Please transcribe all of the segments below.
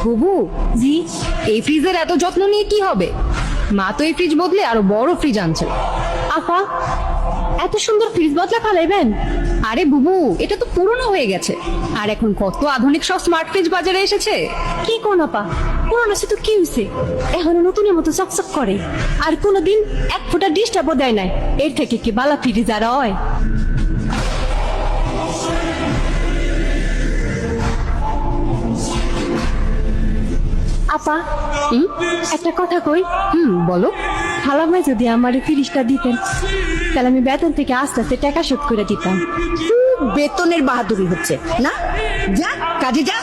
বুবু, জি। এই ফ্রিজের এত যত্ন নিয়ে কি হবে? মা তো এই ফ্রিজ বদলে আরো বড় ফ্রিজ আনছে। আপা, এত সুন্দর ফ্রিজ বদলা ফেলাইবেন? আরে বুবু, এটা তো পুরনো হয়ে গেছে, আর এখন কত আধুনিক সব স্মার্ট ফ্রিজ বাজারে এসেছে। কি কোন আপা, পুরানো সে তো কি হয়েছে? এখনো নতুনের মতো চকচক করে, আর কোনোদিন এক ফোঁটা ডিস্টার্বও দেয় নাই। এর থেকে কি বালা ফ্রিজ আর হয়? আপা, একটা কথা কই। বলো। খালামাই যদি আমার এই ফ্রিজটা দিতেন, তাহলে আমি বেতন থেকে আস্তে আস্তে টাকা শোধ করে দিতাম। বেতনের বাহাদুরি হচ্ছে না, যা কাজে যা।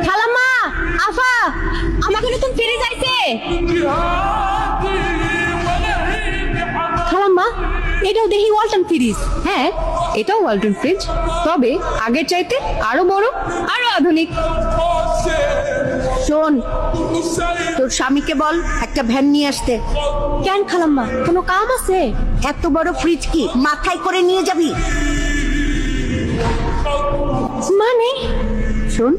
খালাম্মা, আফা, আমাকে নতুন ফ্রিজ আইছে। খালাম্মা, এটাও দেখি ওয়ালটন ফ্রিজ। হ্যাঁ, এটাও ওয়ালটন ফ্রিজ, তবে আগের চাইতে আরো বড়, আরো আধুনিক। শোন, তোর স্বামীকে বল একটা ভ্যান নিয়ে আসতে। কেন খালাম্মা, কোনো কাম আছে? এত বড় ফ্রিজ কি মাথায় করে নিয়ে যাবি? মানে? শোন,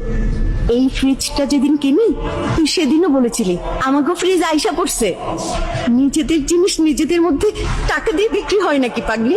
এই ফ্রিজটা যেদিন কিনি তুই সেদিনও বলেছিলি আমাকে ফ্রিজ আইসা পড়ছে। নিজেদের জিনিস নিজেদের মধ্যে টাকা দিয়ে বিক্রি হয় নাকি পাগলি?